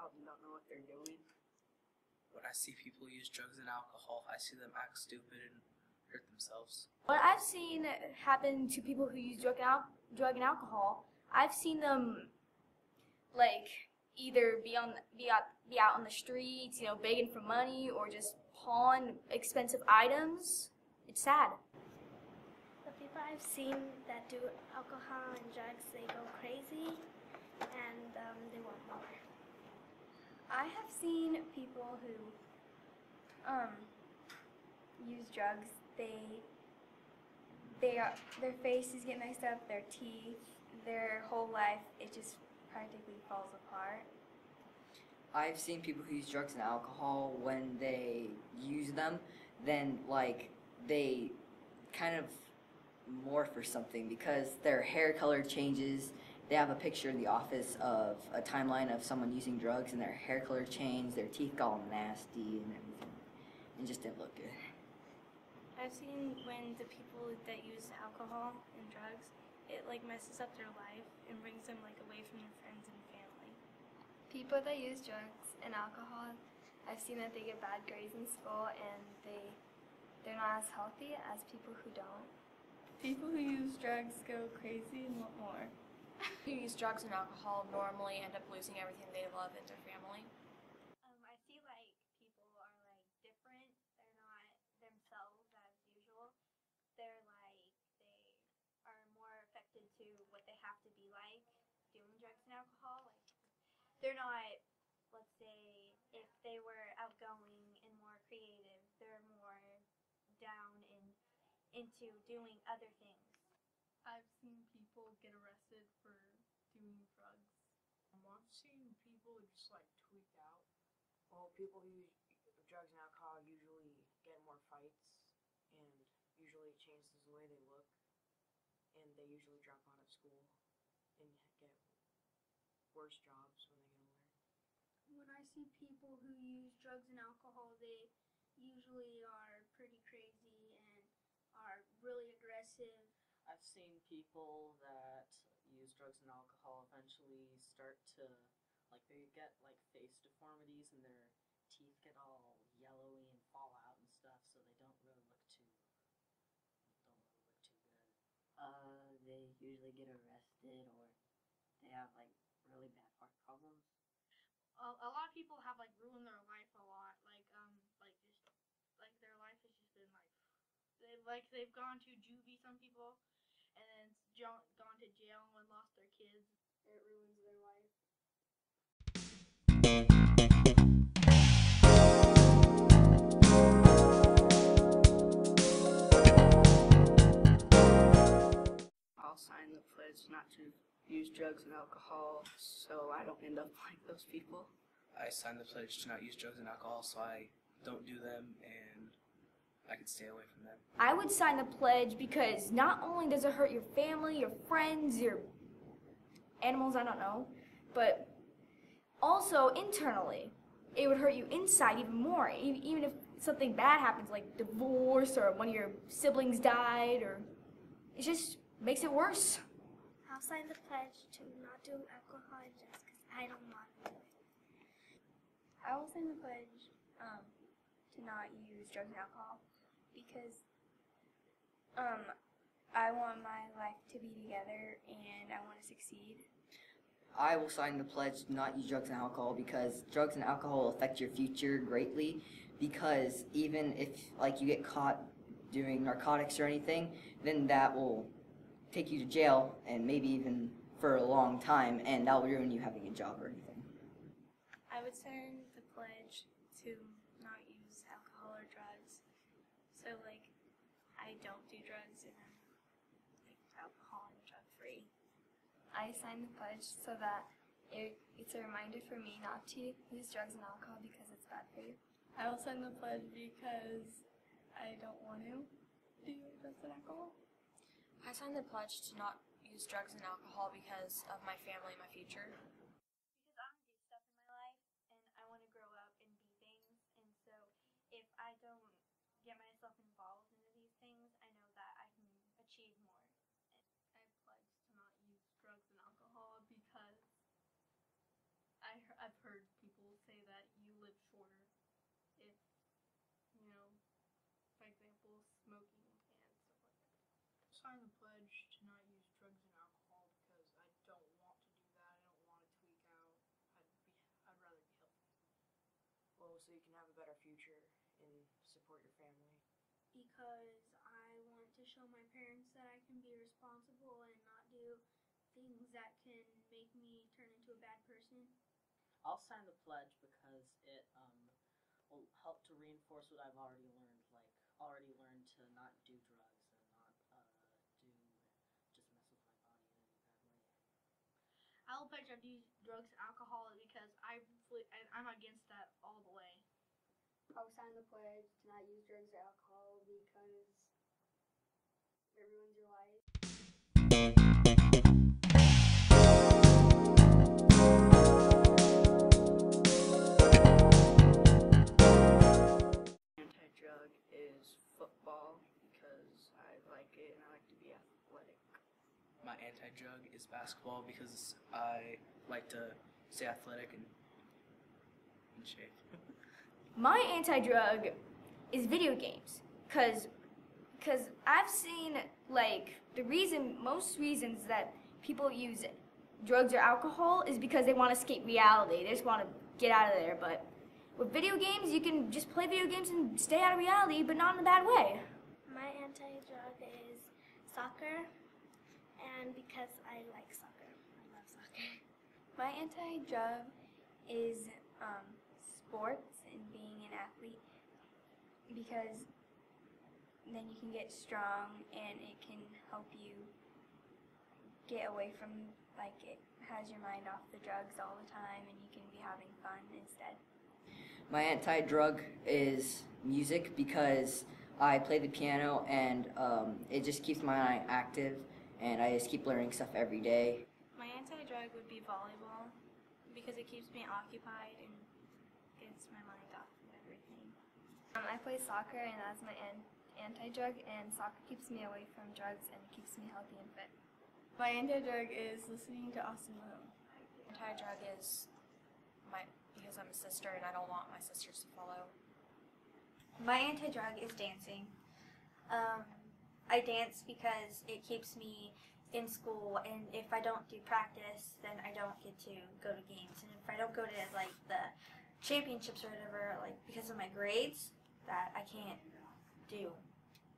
probably don't know what they're doing. When I see people use drugs and alcohol, I see them act stupid and hurt themselves. What I've seen happen to people who use drug and alcohol, I've seen them like either be out on the streets, begging for money, or just pawn expensive items. It's sad. The people I've seen that do alcohol and drugs, they go crazy and they want more. I have seen people who use drugs. Their faces get messed up, their teeth, their whole life, it just practically falls apart. I've seen people who use drugs and alcohol, when they use them, then they kind of morph or something, because their hair color changes. They have a picture in the office of a timeline of someone using drugs, and their hair color changed, their teeth got all nasty and everything. It just didn't look good. I've seen when the people that use alcohol and drugs, it messes up their life and brings them away from their friends and family. People that use drugs and alcohol, I've seen that they get bad grades in school and they're not as healthy as people who don't. People who use drugs go crazy and want more. Who use drugs and alcohol normally end up losing everything they love in their family. I feel like people are different. They're not themselves as usual. They are more affected to what they have to be like doing drugs and alcohol. They're not, let's say, if they were outgoing and more creative, they're more down and into doing other things. I've seen people get arrested for doing drugs. I've seen people just tweak out. Well, people who use drugs and alcohol usually get more fights, and usually it changes the way they look, and they usually drop out of school and get worse jobs when they get older. When I see people who use drugs and alcohol, they usually are pretty crazy and are really aggressive. I've seen people that use drugs and alcohol eventually start to, they get face deformities and their teeth get all yellowy and fall out and stuff, so they don't really look too good. They usually get arrested, or they have really bad heart problems. A lot of people have ruined their life a lot. Their life has just been they've gone to juvie, some people, and then gone to jail and lost their kids. It ruins their life. I'll sign the pledge not to use drugs and alcohol so I don't end up like those people. I sign the pledge to not use drugs and alcohol so I don't do them and I can stay away from them. I would sign the pledge because not only does it hurt your family, your friends, your animals, I don't know, but also internally. It would hurt you inside even more, even if something bad happens, like divorce or one of your siblings died, or it just makes it worse. I'll sign the pledge to not do alcohol and drugs because I don't want to do it. I will sign the pledge to not use drugs and alcohol because I want my life to be together and I want to succeed. I will sign the pledge to not use drugs and alcohol because drugs and alcohol will affect your future greatly, because even if you get caught doing narcotics or anything, then that will take you to jail and maybe even for a long time, and that will ruin you having a job or anything. I would sign the pledge to not use alcohol or drugs. So I don't do drugs and I'm alcohol and drug free. I signed the pledge so that it's a reminder for me not to use drugs and alcohol because it's bad for you. I will sign the pledge because I don't want to do drugs and alcohol. I signed the pledge to not use drugs and alcohol because of my family and my future. Because I want to do stuff in my life and I want to grow up and be things, and so if I don't get myself involved into these things, I know that I can achieve more. I pledge to not use drugs and alcohol because I've heard people smoking and stuff like that. Sign the pledge to not use drugs and alcohol because I don't want to do that. I don't want to tweak out. I'd rather be healthy. Well, so you can have a better future and support your family. Because I want to show my parents that I can be responsible and not do things that can make me turn into a bad person. I'll sign the pledge because it will help to reinforce what I've already learned. Like, already learned to not do drugs and not just mess with my body in any bad way. I'll pledge not to use drugs and alcohol because I'm against that all the way. I'll sign the pledge to not use drugs or alcohol because it ruins your life. Anti-drug is football because I like it and I like to be athletic. My anti-drug is basketball because I like to stay athletic and in shape. My anti-drug is video games, cause I've seen like most reasons that people use drugs or alcohol is because they want to escape reality. They just want to get out of there. But with video games, you can just play video games and stay out of reality, but not in a bad way. My anti-drug is soccer, and because I like soccer, I love soccer. My anti-drug is sports and being an athlete, because then you can get strong and it can help you get away from, like, it has your mind off the drugs all the time and you can be having fun instead. My anti-drug is music because I play the piano and it just keeps my mind active and I just keep learning stuff every day. My anti-drug would be volleyball because it keeps me occupied and gets my mind off of everything. I play soccer and that's my anti-drug, and soccer keeps me away from drugs and keeps me healthy and fit. My anti-drug is listening to Austin Mahone. Anti-drug is because I'm a sister and I don't want my sisters to follow. My anti-drug is dancing. I dance because it keeps me in school, and if I don't do practice, then I don't get to go to games. And if I don't go to like the championships or whatever, like because of my grades, that I can't do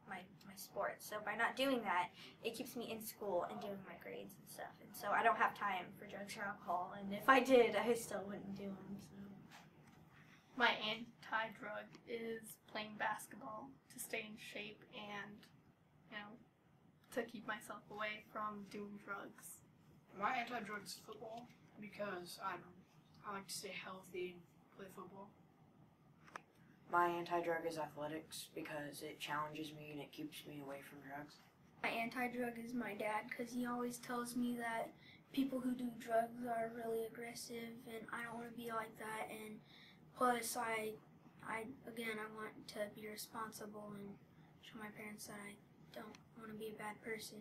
my sports. So by not doing that, it keeps me in school and doing my grades and stuff. And so I don't have time for drugs or alcohol. And if I did, I still wouldn't do them. So. My anti-drug is playing basketball to stay in shape and, to keep myself away from doing drugs. My anti-drug is football because I like to stay healthy and play football. My anti-drug is athletics because it challenges me and it keeps me away from drugs. My anti-drug is my dad because he always tells me that people who do drugs are really aggressive and I don't want to be like that. And plus, I want to be responsible and show my parents that I don't want to be a bad person.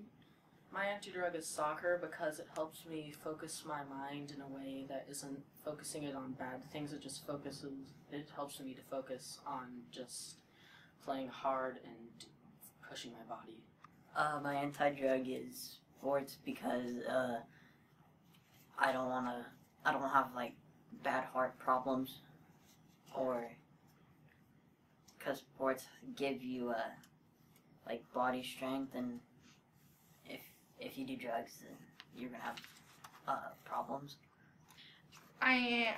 My anti-drug is soccer because it helps me focus my mind in a way that isn't focusing it on bad things. It helps me to focus on just playing hard and pushing my body. My anti-drug is sports because I don't have like bad heart problems, or because sports give you like body strength, and if you do drugs, then you're gonna have problems. My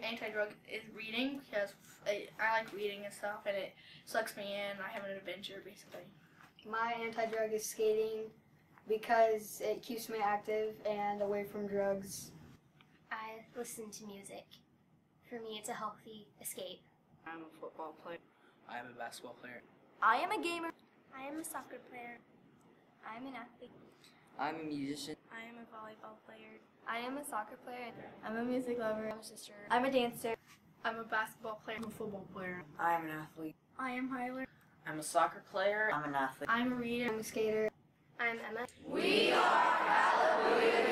anti-drug is reading because I like reading and stuff, and it sucks me in. I have an adventure basically. My anti-drug is skating because it keeps me active and away from drugs. I listen to music. For me, it's a healthy escape. I'm a football player. I am a basketball player. I am a gamer. I am a soccer player. I'm an athlete. I'm a musician. I am a volleyball player. I am a soccer player. I'm a music lover. I'm a sister. I'm a dancer. I'm a basketball player. I'm a football player. I'm an athlete. I am Hyler. I'm a soccer player. I'm an athlete. I'm a reader. I'm a skater. I'm Emma. We are Calapooia.